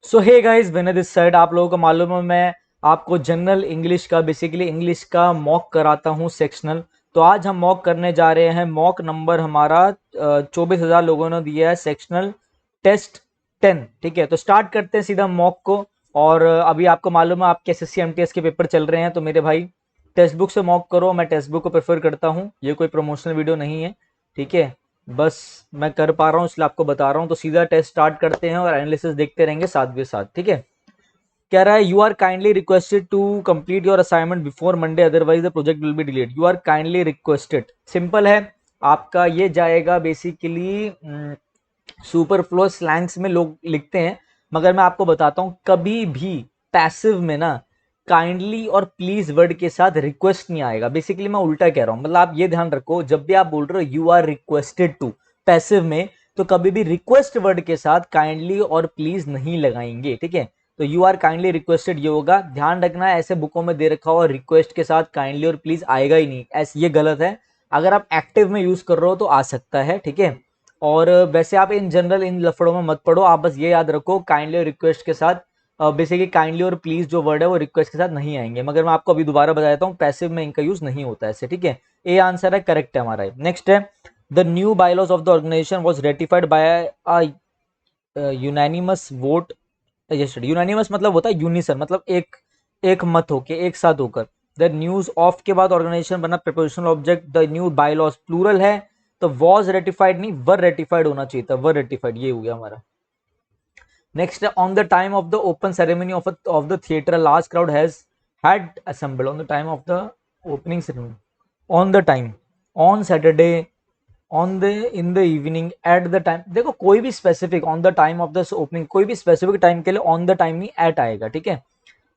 So hey guys, Vinay this side. आप लोगों को मालूम है मैं आपको जनरल इंग्लिश का बेसिकली इंग्लिश का मॉक कराता हूँ सेक्शनल। तो आज हम मॉक करने जा रहे हैं। मॉक नंबर हमारा 24,000 लोगों ने दिया है, सेक्शनल टेस्ट 10। ठीक है, तो स्टार्ट करते हैं सीधा मॉक को। और अभी आपको मालूम है आपके एसएससी एमटीएस के पेपर चल रहे हैं, तो मेरे भाई टेक्स्ट बुक से मॉक करो। मैं टेक्स्ट बुक को प्रेफर करता हूँ, ये कोई प्रमोशनल वीडियो नहीं है। ठीक है, बस मैं कर पा रहा हूँ इसलिए आपको बता रहा हूँ। तो सीधा टेस्ट स्टार्ट करते हैं और एनालिसिस देखते रहेंगे साथ के साथ। ठीक है, कह रहा है you are kindly requested to complete your assignment before Monday, otherwise the project will be delete. You are kindly requested simple है, आपका ये जाएगा बेसिकली सुपरफ्लो स्लैंग्स में लोग लिखते हैं, मगर मैं आपको बताता हूँ कभी भी पैसिव में ना काइंडली और प्लीज वर्ड के साथ रिक्वेस्ट नहीं आएगा। बेसिकली मैं उल्टा कह रहा हूँ, मतलब आप ये ध्यान रखो, जब भी आप बोल रहे हो you are requested to passive में, तो कभी भी रिक्वेस्ट वर्ड के साथ काइंडली और प्लीज नहीं लगाएंगे। ठीक है, तो यू आर काइंडली रिक्वेस्टेड ये होगा। ध्यान रखना, ऐसे बुकों में दे रखा हुआ रिक्वेस्ट के साथ काइंडली और प्लीज आएगा ही नहीं, ऐसे ये गलत है। अगर आप एक्टिव में यूज कर रहे हो तो आ सकता है। ठीक है, और वैसे आप इन जनरल इन लफड़ों में मत पड़ो, आप बस ये याद रखो काइंडली और रिक्वेस्ट के साथ बेसिकली काइंडली और प्लीज जो वर्ड है वो रिक्वेस्ट के साथ नहीं आएंगे। मगर मैं आपको अभी दोबारा बता देता हूँ, पैसिव में इनका यूज नहीं होता ऐसे। ठीक है, ए आंसर है, करेक्ट है हमारा। नेक्स्ट है, the new bylaws of the organisation was ratified by a unanimous vote yesterday. Unanimous मतलब होता है यूनिसन, मतलब एक एक मत होके, एक साथ होकर। द न्यूज ऑफ के बाद ऑर्गेनाइजेशन बना prepositional object, the new bylaws plural है, तो वॉज रेटिफाइड नहीं वर रेटिफाइड होना चाहिए था, वर रेटिफाइड ये हो गया हमारा। नेक्स्ट है, on the time of the open ceremony of the theatre large crowd has had assembled. On the time of the opening ceremony, on the time, on Saturday, on the, in the evening, at the time. देखो कोई भी specific on the time of the opening, कोई भी specific time के लिए on the time ही at आएगा। ठीक है,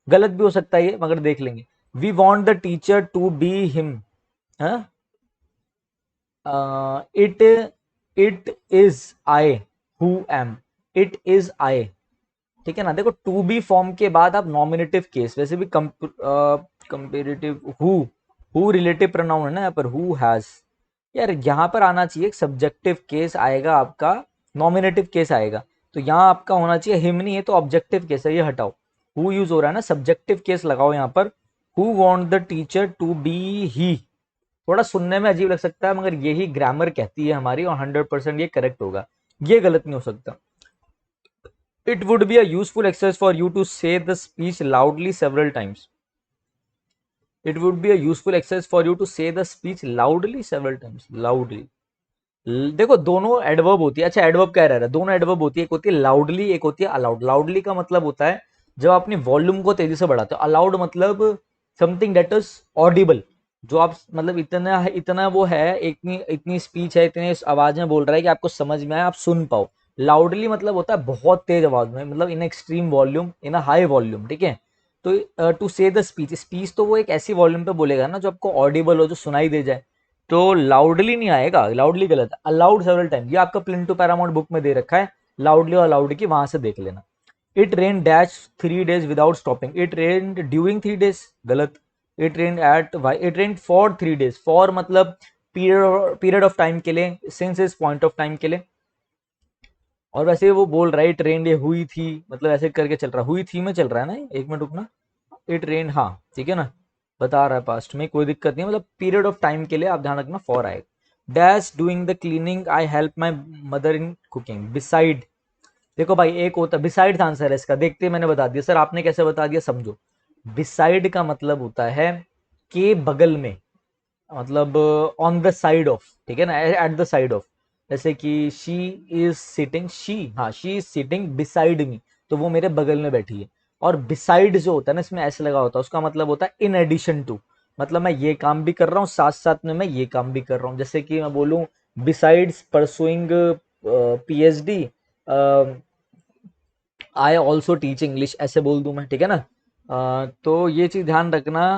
गलत भी हो सकता है ये, मगर देख लेंगे। We want the teacher to be him, it it is I who am, it is I. ठीक है ना, देखो टू बी फॉर्म के बाद आप नॉमिनेटिव केस, वैसे भी कंपेरेटिव हु रिलेटिव प्रोनाउन है ना यहाँ पर, हु हैज। यार यहाँ पर आना चाहिए एक सब्जेक्टिव केस आएगा आपका, नॉमिनेटिव केस आएगा। तो यहाँ आपका होना चाहिए हिम, नहीं है तो ऑब्जेक्टिव केस है, ये हटाओ। हु यूज हो रहा है ना, सब्जेक्टिव केस लगाओ यहाँ पर। Who want the teacher to be he, थोड़ा सुनने में अजीब लग सकता है, मगर यही ग्रामर कहती है हमारी, और 100% ये करेक्ट होगा, ये गलत नहीं हो सकता। It would be a useful exercise for you to say the speech loudly several times. It would be a useful exercise for you to say the speech loudly several times. Loudly. देखो दोनों adverb होती है। अच्छा, adverb क्या रह रहा है, दोनों एडवर्ब होती है, एक होती है लाउडली, एक होती है अलाउड। लाउडली का मतलब होता है जब आप अपनी वॉल्यूम को तेजी से बढ़ाते हो। अलाउड मतलब समथिंग दैट इज ऑडिबल, जो आप मतलब इतना इतना वो है, इतनी इतनी स्पीच है, इतने आवाज में बोल रहा है कि आपको समझ में आए, आप सुन पाओ। लाउडली मतलब होता है बहुत तेज आवाज में, मतलब in extreme volume, in a high volume. ठीक है, तो टू से द स्पीच, स्पीच तो वो एक ऐसी वॉल्यूम पे बोलेगा ना जो आपको ऑडिबल हो, जो सुनाई दे जाए। तो लाउडली नहीं आएगा, लाउडली गलत है। अलाउड सेवरल टाइम, ये आपका प्लिंटू पैरामाउंट बुक में दे रखा है, लाउडली और अलाउड की, वहां से देख लेना। It rain dash 3 days without stopping, it rain during 3 days, गलत। इट रेन एट वाई, it rain for 3 days, for मतलब पीरियड ऑफ टाइम के लिए, since is point of time के लिए। और वैसे वो बोल रहा है इट रेन, ये हुई थी, मतलब ऐसे करके चल रहा है, हुई थी में चल रहा है ना, एक मिनट रुकना। इट रेन, हाँ ठीक है ना, बता रहा है पास्ट में, कोई दिक्कत नहीं, मतलब पीरियड ऑफ टाइम के लिए आप ध्यान रखना फॉर आएगा। Dash doing the cleaning, I help my mother in cooking. Beside, देखो भाई एक होता है बिसाइड, आंसर है इसका, देखते ही मैंने बता दिया। सर आपने कैसे बता दिया, समझो। बिसाइड का मतलब होता है के बगल में, मतलब ऑन द साइड ऑफ, ठीक है ना, एट द साइड ऑफ। जैसे कि शी इज सिटिंग, शी, हाँ she is sitting beside me, तो वो मेरे बगल में बैठी है। और बिसाइड जो होता है ना, इसमें ऐसे लगा होता है, उसका मतलब होता है इन एडिशन टू, मतलब मैं ये काम भी कर रहा हूँ, साथ साथ में मैं ये काम भी कर रहा हूँ। जैसे कि मैं बोलूँ besides pursuing PhD, I also teach English, ऐसे बोल दूं मैं, ठीक है ना। तो ये चीज ध्यान रखना।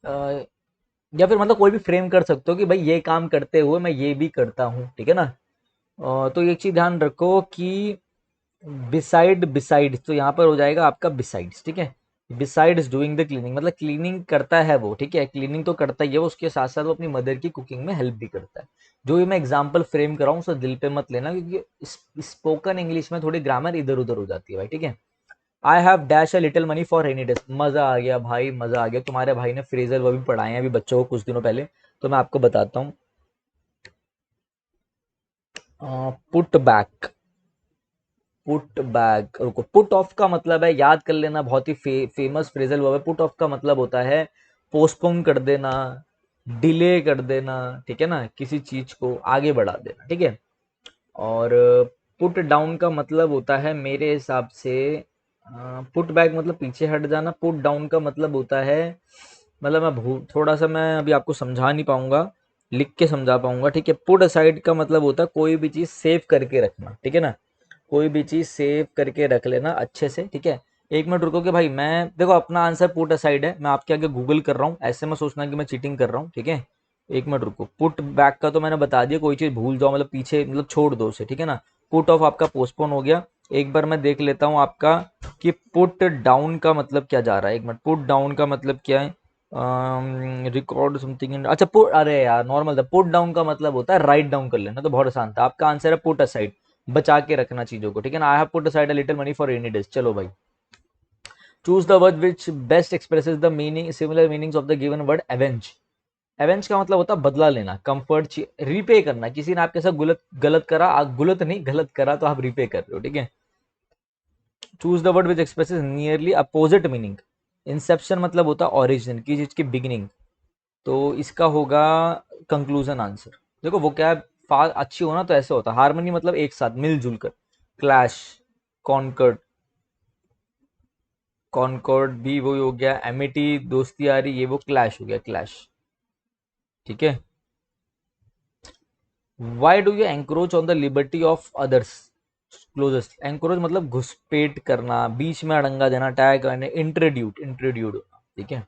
अ, या फिर मतलब कोई भी फ्रेम कर सकते हो कि भाई ये काम करते हुए मैं ये भी करता हूँ, ठीक है ना। तो एक चीज ध्यान रखो कि बिसाइड, बिसाइड तो यहाँ पर हो जाएगा आपका बिसाइड्स, ठीक है। Beside is doing the cleaning, मतलब क्लीनिंग करता है वो, ठीक है, क्लीनिंग तो करता ही है वो, उसके साथ साथ वो अपनी मदर की कुकिंग में हेल्प भी करता है। जो भी मैं एग्जांपल फ्रेम कर रहा हूँ उसे दिल पे मत लेना, क्योंकि स्पोकन इंग्लिश में थोड़ी ग्रामर इधर उधर हो जाती है भाई, ठीक है। I have dash a little money for rainy days. मजा आ गया भाई, मजा आ गया। तुम्हारे भाई ने फ्रेजल वो भी पढ़ाए हैं अभी बच्चों को कुछ दिनों पहले, तो मैं आपको बताता हूँ। पुट बैक, पुट बैक, रुको, पुट ऑफ का मतलब है, याद कर लेना, बहुत ही फेमस फ्रेजल वर्ब है। पुट ऑफ का मतलब होता है पोस्टपोन कर देना, डिले कर देना, ठीक है ना, किसी चीज को आगे बढ़ा देना, ठीक है। और पुट डाउन का मतलब होता है मेरे हिसाब से, पुट बैक मतलब पीछे हट जाना। पुट डाउन का मतलब होता है, मतलब थोड़ा सा मैं अभी आपको समझा नहीं पाऊंगा, लिख के समझा पाऊंगा, ठीक है। पुट असाइड का मतलब होता है कोई भी चीज सेव करके रखना, ठीक है ना, कोई भी चीज सेव करके रख लेना अच्छे से, ठीक है। एक मिनट रुको कि भाई, मैं देखो अपना आंसर पुट असाइड है, मैं आपके आगे गूगल कर रहा हूँ, ऐसे में सोचना कि मैं चीटिंग कर रहा हूँ, ठीक है। एक मिनट रुको, पुट बैक का तो मैंने बता दिया, कोई चीज भूल जाओ मतलब पीछे, मतलब छोड़ दो उसे, ठीक है ना। पुट ऑफ आपका पोस्टपोन हो गया। एक बार मैं देख लेता हूँ आपका कि पुट डाउन का मतलब क्या जा रहा है। एक मिनट, पुट डाउन का मतलब क्या है? रिकॉर्ड समथिंग इन, अच्छा पुट, अरे यार नॉर्मल था। पुट डाउन का मतलब होता है राइट डाउन कर लेना, तो बहुत आसान था। आपका आंसर है पुट असाइड, बचा के रखना चीजों को, ठीक है ना। I have put aside a little money for rainy days. चलो भाई, choose the word which best expresses the meaning similar meanings of the given word avenge. Avenge का मतलब होता है बदला लेना, कंफर्ट, रिपे करना। किसी ने आपके साथ गलत गलत करा, गलत नहीं गलत करा, तो आप रिपे कर रहे हो, ठीक है। Choose the word which expresses nearly opposite meaning. Inception मतलब होता है ओरिजिन, की चीज की बिगिनिंग, तो इसका होगा कंक्लूजन आंसर। देखो वो क्या है, अच्छी हो ना तो ऐसे होता है। हारमोनी मतलब एक साथ मिलजुल कर। क्लैश, कॉन्कर्ड, कॉन्कॉर्ड भी वही हो गया। एमिटी दोस्ती आ रही, ये वो क्लैश हो गया, क्लैश, ठीक है। Why do you encroach on the liberty of others closest. Encroach मतलब घुसपेट करना, बीच में अड़ंगा देना, टैग करने, इंट्रोड्यूट, इंट्रोड्यूड, ठीक है।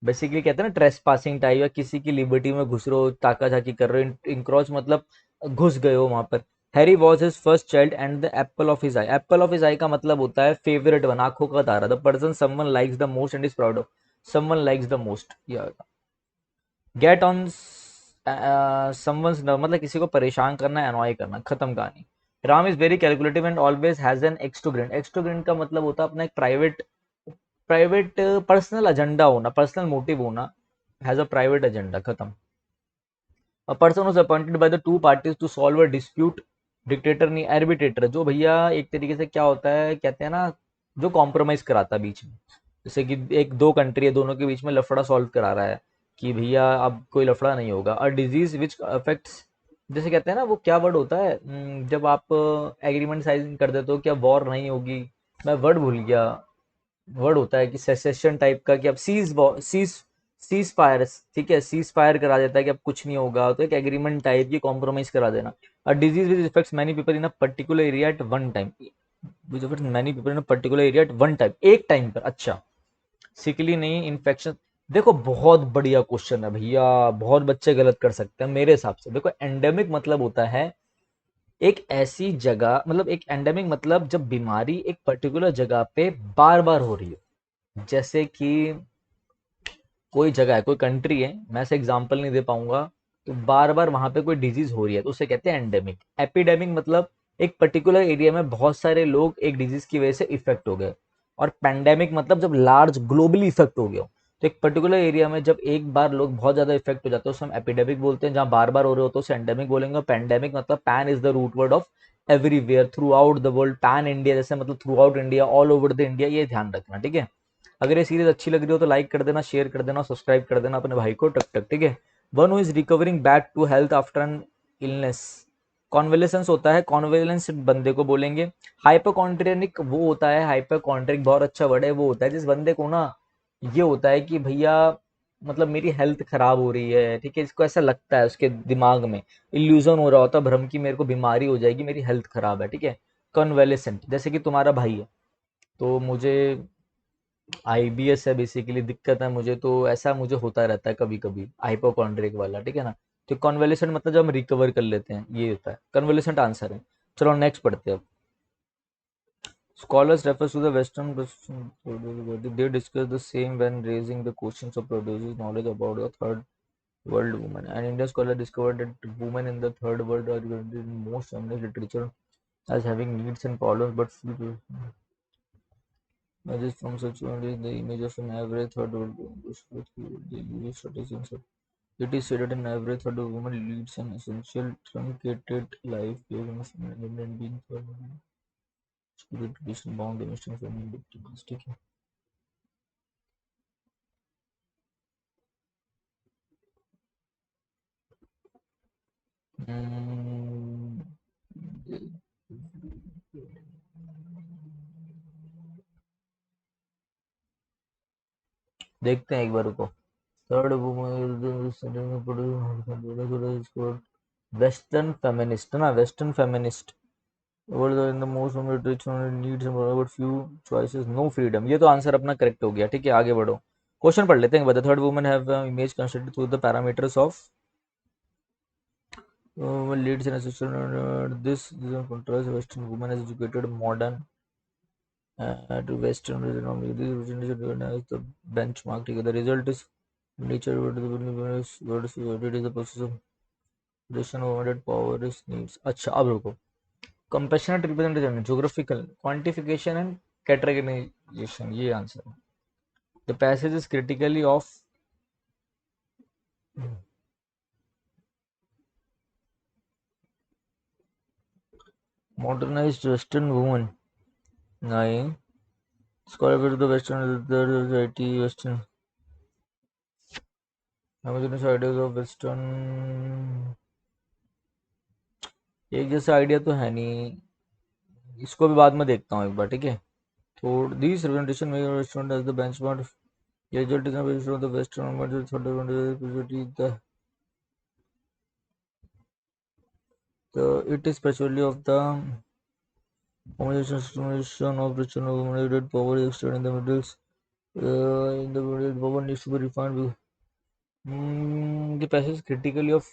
बेसिकली कहते हैं ना ट्रेस पासिंग टाइप, या किसी की लिबर्टी में घुस रहे हो, ताका झाकी कर रहे हो। इंक्रोच मतलब घुस गए हो वहां पर। Harry was his first child and the apple of his eye. Apple of his eye का मतलब होता है फेवरेट वन, आंखों का तारा। The person someone likes the most and is proud of, someone likes the most. Get on someone's nerve मतलब किसी को परेशान करना, अनॉय करना, खत्म कहानी। Ram is very calculative and always has an extravagant. Extravagant का मतलब होता है अपना एक प्राइवेट, पर्सनल एजेंडा होना, पर्सनल मोटिव होना, हैज अ प्राइवेट एजेंडा, खत्म। A person was appointed by the two parties to solve a dispute. Dictator नहीं, आर्बिट्रेटर, जो भैया एक तरीके से क्या होता है, कहते हैं ना, जो कॉम्प्रोमाइज कराता है बीच में। जैसे कि एक दो कंट्री है, दोनों के बीच में लफड़ा सॉल्व करा रहा है कि भैया अब कोई लफड़ा नहीं होगा। अ डिजीज विच अफेक्ट्स, जैसे कहते हैं ना, वो क्या वर्ड होता है, जब आप एग्रीमेंट साइन कर देते हो कि अब वॉर नहीं होगी, मैं वर्ड भूल गया। वर्ड होता है कि सेसेशन टाइप का, कि अब सीज सीज फायर, ठीक है, सीज फायर करा देता है कि अब कुछ नहीं होगा, तो एक एग्रीमेंट टाइप की कॉम्प्रोमाइज करा देना। A disease which effects many people in a particular area at one time, which effects many people in a particular area at one time, एक टाइम पर, अच्छा। सिकली नहीं, इन्फेक्शन। देखो बहुत बढ़िया क्वेश्चन है भैया, बहुत बच्चे गलत कर सकते हैं मेरे हिसाब से। देखो एंडेमिक मतलब होता है एक ऐसी जगह, मतलब एक एंडेमिक मतलब जब बीमारी एक पर्टिकुलर जगह पे बार बार हो रही हो। जैसे कि कोई जगह है, कोई कंट्री है, मैं ऐसे एग्जांपल नहीं दे पाऊंगा, तो बार बार वहां पे कोई डिजीज हो रही है, तो उसे कहते हैं एंडेमिक। एपिडेमिक मतलब एक पर्टिकुलर एरिया में बहुत सारे लोग एक डिजीज की वजह से इफेक्ट हो गए। और पैंडेमिक मतलब जब लार्ज ग्लोबली इफेक्ट हो गया हो। तो एक पर्टिकुलर एरिया में जब एक बार लोग बहुत ज्यादा इफेक्ट हो जाते हैं, उसे हम एपिडेमिक बोलते हैं। जहां बार बार हो रहे हो तो उसे एंडेमिक बोलेंगे। पैंडेमिक मतलब pan is the root word of everywhere, throughout the world. Pan India जैसे मतलब throughout India, all over the India, ये ध्यान रखना, ठीक है। अगर ये सीरीज अच्छी लग रही हो तो लाइक कर देना, शेयर कर देना, सब्सक्राइब कर देना अपने भाई को, टक टक, ठीक है। One who is recovering back to health after an illness. Convalescence होता है, कॉन्वेलेंस बंदे को बोलेंगे। हाइपोकॉन्ड्रियनिक वो होता है, हाइपोकॉन्ड्रिक बहुत अच्छा वर्ड है, वो होता है जिस बंदे को ना ये होता है कि भैया मतलब मेरी हेल्थ खराब हो रही है, ठीक है, इसको ऐसा लगता है, उसके दिमाग में इल्यूजन हो रहा होता है, भ्रम की मेरे को बीमारी हो जाएगी, मेरी हेल्थ खराब है, ठीक है। कन्वेलेसेंट जैसे कि तुम्हारा भाई है, तो मुझे आईबीएस है बेसिकली, दिक्कत है मुझे, तो ऐसा मुझे होता रहता है कभी कभी, हाइपोकॉन्ड्रिक वाला, ठीक है ना। तो कन्वेलेसेंट मतलब जब हम रिकवर कर लेते हैं, ये होता है कन्वेलेसेंट आंसर है। चलो नेक्स्ट पढ़ते हैं अब। Scholars refers to the Western they discuss the same when raising the questions of produces knowledge about the third world woman. And Indian scholar discovered that women in the third world are regarded in most feminist literature as having needs and problems, but Images from such only the image of an average third world the usual statistics. It is said that an average third world woman leads an essential truncated life based on a independent being third world spirit tradition bound domestic family victims. ठीक है. Hmm, देखते हैं एक बार रुको. Third woman western feminist ना western feminist world in the most rich needs but few choices no freedom. ये तो आंसर अपना करेक्ट हो गया. ठीक है आगे बढ़ो. क्वेश्चन पढ़ लेते हैं. The third woman have image constructed through the parameters of leads in a system. This is a contrast. Western woman is educated, modern, to Western normally. This representation as the benchmark. The result is nature. What is the process of creation of wanted power is needs. अच्छा अब रुको. Compassionate representation, geographical, quantification and categorization. ये answer. The passage is critically of modernized Western woman. नहीं. Scholar of the Western society Western. homogeneous ideas of Western. एक जैसा idea तो है नहीं. इसको भी बाद में देखता हूँ एक बार. ठीक है. तो दिस रिप्रेजेंटेशन में western as the benchmark result is based on the Western but the third one is the it is specially of the homogenization of rich and accumulated power extended in the middles. In the middle power needs to be refined. The passage critically of.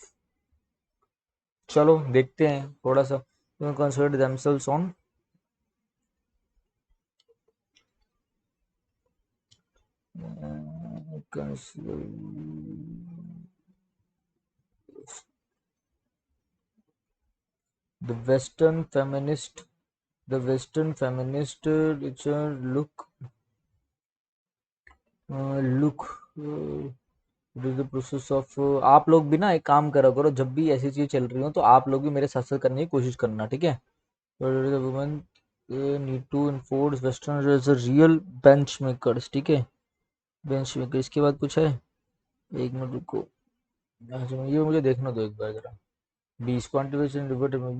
चलो देखते हैं थोड़ा सा. consider themselves on consider the Western feminist look it is the process of. आप लोग भी ना एक काम करा करो. जब भी ऐसी चीज चल रही हो तो आप लोग भी मेरे साथ साथ करने की कोशिश करना. ठीक है. Women need to enforce western as a real bench makers. ठीक है. Bench maker. इसके बाद कुछ है. एक मिनट रुको. ये मुझे देखना दो एक बार जरा. 20 क्वांटिफिकेशन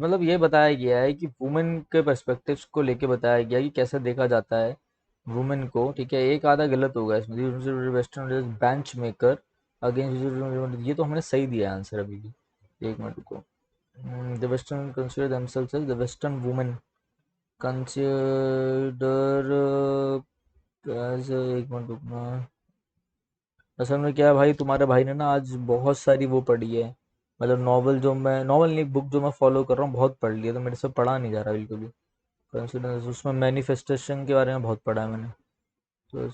मतलब ये बताया गया है कि वुमेन के पर्सपेक्टिव्स को लेके बताया गया है कि कैसे देखा जाता है वुमेन को. ठीक है. एक आधा गलत होगा इसमें. Western bench maker against. ये तो हमने सही दिया आंसर अभी भी. एक मिनट रुको. The western consider themselves as the western women consider as. एक मिनट रुकना. असल में क्या है भाई तुम्हारे भाई ने ना आज बहुत सारी वो पढ़ी है. मतलब नॉवल जो मैं नॉवल नहीं बुक जो मैं फॉलो कर रहा हूँ बहुत पढ़ लिया. तो मेरे से पढ़ा नहीं जा रहा बिल्कुल भी. कंसिडर उसमें मैनिफेस्टेशन के बारे में बहुत पढ़ा है मैंने. तो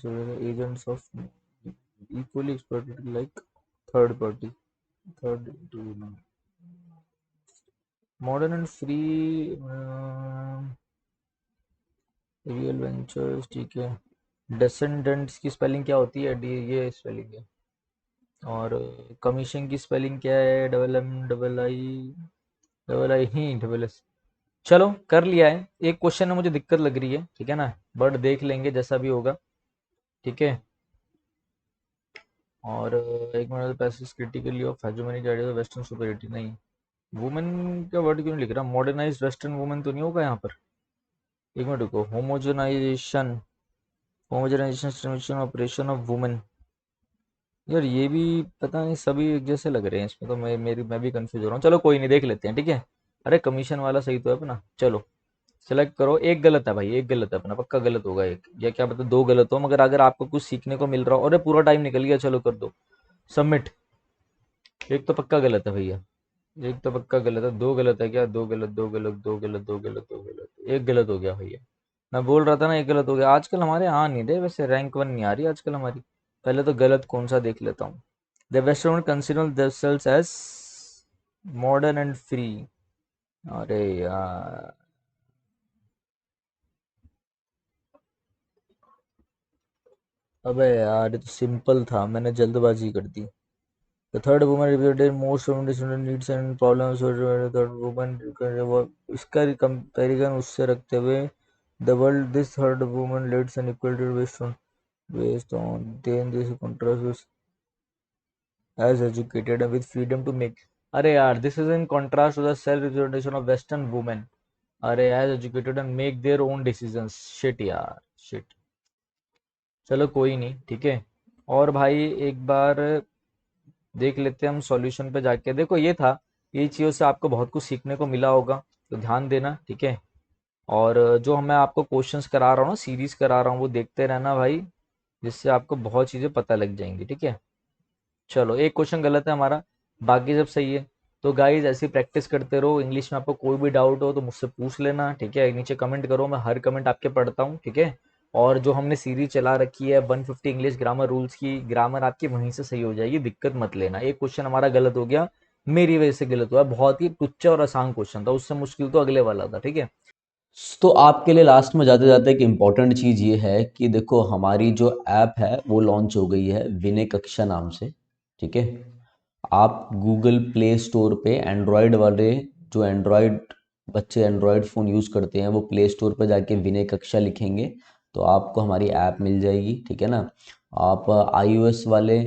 agents of equally exploited like third party. Third modern and free real ventures. ठीक है. डिसेंडेंट्स की स्पेलिंग क्या होती है. डी ये स्पेलिंग है. और कमीशन की स्पेलिंग क्या है. डबल एम डबल आई ही डबल एस. चलो कर लिया है. एक क्वेश्चन में मुझे दिक्कत लग रही है. ठीक है ना. बट देख लेंगे जैसा भी होगा. ठीक है. और एक minute. Passage critically of hegemonic idea of western superiority. नहीं. वुमेन का वर्ड क्यों नहीं लिख रहा. मॉडर्नाइज्ड वेस्टर्न वुमेन तो नहीं होगा यहाँ पर. एक मिनट रुको. Homogenization operation of women. यार ये भी पता नहीं सभी एक जैसे लग रहे हैं इसमें. तो मैं भी कंफ्यूज हो रहा हूँ. चलो कोई नहीं देख लेते हैं. ठीक है. अरे कमीशन वाला सही तो है अपना. चलो सेलेक्ट करो. एक गलत है भाई. एक गलत है अपना. पक्का गलत होगा एक. या क्या पता दो गलत हो. मगर अगर आपको कुछ सीखने को मिल रहा हो. अरे पूरा टाइम निकल गया. चलो कर दो सबमिट. एक तो पक्का गलत है भैया. एक तो पक्का गलत है. दो गलत है क्या. दो गलत दो गलत दो गलत दो गलत दो गलत. एक गलत हो गया भैया. मैं बोल रहा था ना एक गलत हो गया. आजकल हमारे आ नहीं रहे वैसे. रैंक 1 नहीं आ रही आजकल हमारी. पहले तो गलत कौन सा देख लेता हूँ. The western consider themselves as modern and free. अरे यार. अबे यार ये तो सिंपल था, मैंने जल्दबाजी कर दी। The third woman reported most student needs and problems, third woman, वो इसका कंपैरिजन उससे रखते हुए, the world this third woman leads an equality based on then this contrast as educated and with freedom to make। अरे यार this is in contrast to the self representation of western women। अरे as educated and make their own decisions। Shit यार, shit. चलो कोई नहीं, ठीक है। और भाई एक बार देख लेते हैं हम सॉल्यूशन पे जाके। देखो ये था, ये चीज़ों से आपको बहुत कुछ सीखने को मिला होगा, तो ध्यान देना, ठीक है। और जो मैं आपको क्वेश्चंस करा रहा हूँ ना, सीरीज करा रहा हूँ, वो देखते रहना भाई, जिससे आपको बहुत चीज़ें पता लग जाएंगी, ठीक है। चलो एक क्वेश्चन गलत है हमारा, बाकी सब सही है। तो गाइज ऐसी प्रैक्टिस करते रहो, इंग्लिश में आपको कोई भी डाउट हो तो मुझसे पूछ लेना, ठीक है। नीचे कमेंट करो, मैं हर कमेंट आपके पढ़ता हूँ, ठीक है। और जो हमने सीरीज चला रखी है 150 इंग्लिश ग्रामर रूल्स की, ग्रामर आपकी वहीं से सही हो जाएगी, दिक्कत मत लेना। एक क्वेश्चन हमारा गलत हो गया, मेरी वजह से गलत हुआ, बहुत ही तुच्छ और आसान क्वेश्चन था, उससे मुश्किल तो अगले वाला था, ठीक है। तो आपके लिए लास्ट में जाते जाते एक इम्पॉर्टेंट चीज़ ये है कि देखो हमारी जो ऐप है वो लॉन्च हो गई है विनय कक्षा नाम से। ठीक है, आप गूगल प्ले स्टोर पे एंड्रॉयड वाले, जो एंड्रॉयड बच्चे एंड्रॉयड फ़ोन यूज़ करते हैं, वो प्ले स्टोर पर जाके विनय कक्षा लिखेंगे तो आपको हमारी ऐप मिल जाएगी। ठीक है ना। आप iOS वाले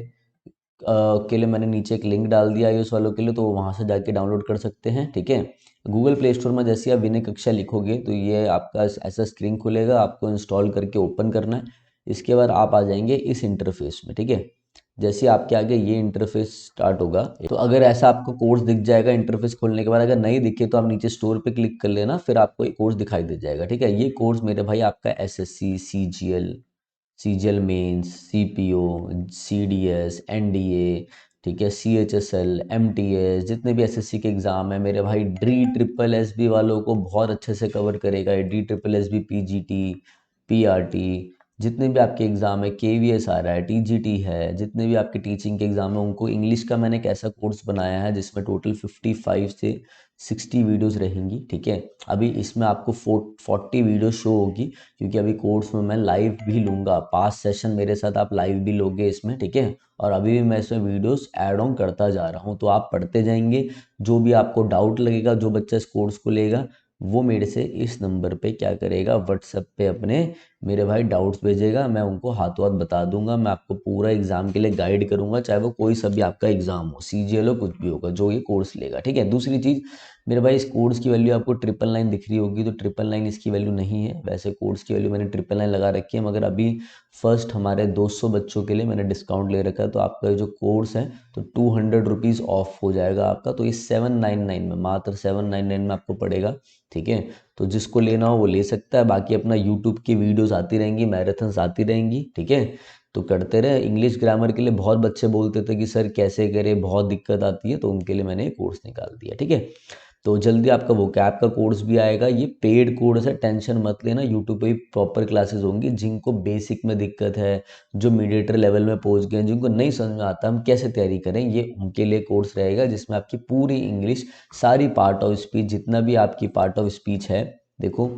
के लिए मैंने नीचे एक लिंक डाल दिया iOS वालों के लिए, तो वहाँ से जाके डाउनलोड कर सकते हैं। ठीक है, गूगल प्ले स्टोर में जैसे आप विनय कक्षा लिखोगे तो ये आपका ऐसा स्क्रीन खुलेगा, आपको इंस्टॉल करके ओपन करना है। इसके बाद आप आ जाएंगे इस इंटरफेस में। ठीक है, जैसे आपके आगे ये इंटरफेस स्टार्ट होगा, तो अगर ऐसा आपको कोर्स दिख जाएगा इंटरफेस खोलने के बाद, अगर नहीं दिखे तो आप नीचे स्टोर पे क्लिक कर लेना, फिर आपको एक कोर्स दिखाई दे जाएगा। ठीक है, ये कोर्स मेरे भाई आपका SSC, CGL mains, CPO, CDS, NDA, ठीक है, सीएचएसएल, एमटीएस, जितने भी एसएससी के एग्ज़ाम है मेरे भाई, डी ट्रिपल एसबी वालों को बहुत अच्छे से कवर करेगा। D triple SB, PGT, PRT, जितने भी आपके एग्ज़ाम है, केवीएस आ रहा है, टीजीटी है, जितने भी आपके टीचिंग के एग्ज़ाम है उनको इंग्लिश का मैंने एक ऐसा कोर्स बनाया है जिसमें टोटल 55 से 60 वीडियोस रहेंगी। ठीक है, अभी इसमें आपको 40 वीडियो शो होगी, क्योंकि अभी कोर्स में मैं लाइव भी लूँगा, 5 सेशन मेरे साथ आप लाइव भी लोगे इसमें। ठीक है, और अभी भी मैं इसमें वीडियोस ऐड ऑन करता जा रहा हूँ, तो आप पढ़ते जाएंगे। जो भी आपको डाउट लगेगा, जो बच्चा इस कोर्स को लेगा वो मेरे से इस नंबर पे क्या करेगा, व्हाट्सएप पे अपने मेरे भाई डाउट्स भेजेगा, मैं उनको हाथों हाथ बता दूंगा। मैं आपको पूरा एग्जाम के लिए गाइड करूंगा, चाहे वो कोई सा भी आपका एग्जाम हो, सीजीएल हो, कुछ भी होगा, जो ये कोर्स लेगा। ठीक है, दूसरी चीज़ मेरे भाई, इस कोर्स की वैल्यू आपको 999 दिख रही होगी, तो 999 इसकी वैल्यू नहीं है। वैसे कोर्स की वैल्यू मैंने 999 लगा रखी है, मगर अभी फर्स्ट हमारे 200 बच्चों के लिए मैंने डिस्काउंट ले रखा है, तो आपका जो कोर्स है तो 200 रुपीज़ ऑफ हो जाएगा आपका, तो ये 799 में, मात्र 799 में आपको पड़ेगा। ठीक है, तो जिसको लेना हो वो ले सकता है। बाकी अपना यूट्यूब की वीडियोस आती रहेंगी, मैराथन्स आती रहेंगी। ठीक है, तो करते रहे। इंग्लिश ग्रामर के लिए बहुत बच्चे बोलते थे कि सर कैसे करें, बहुत दिक्कत आती है, तो उनके लिए मैंने कोर्स निकाल दिया। ठीक है, तो जल्दी आपका वोकैब का कोर्स भी आएगा, ये पेड कोर्स है, टेंशन मत लेना। यूट्यूब पे भी प्रॉपर क्लासेस होंगी। जिनको बेसिक में दिक्कत है, जो मीडिएटर लेवल में पहुंच गए हैं, जिनको नहीं समझ में आता हम कैसे तैयारी करें, ये उनके लिए कोर्स रहेगा, जिसमें आपकी पूरी इंग्लिश, सारी पार्ट ऑफ स्पीच, जितना भी आपकी पार्ट ऑफ स्पीच है, देखो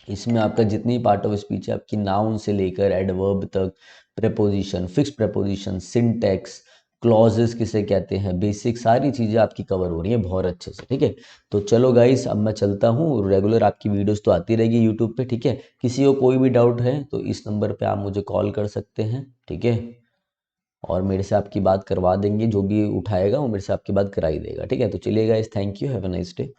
इसमें आपका जितनी पार्ट ऑफ स्पीच है, आपकी नाउन से लेकर एडवर्ब तक, preposition, fix preposition, syntax, clauses किसे कहते हैं, बेसिक सारी चीज़ें आपकी कवर हो रही हैं बहुत अच्छे से। ठीक है, तो चलो गाइस, अब मैं चलता हूँ। रेगुलर आपकी वीडियोस तो आती रहेगी यूट्यूब पे। ठीक है, किसी को कोई भी डाउट है तो इस नंबर पे आप मुझे कॉल कर सकते हैं। ठीक है, और मेरे से आपकी बात करवा देंगे, जो भी उठाएगा वो मेरे से आपकी बात करा ही देगा। ठीक है, तो चलिए guys, thank you, have a nice day.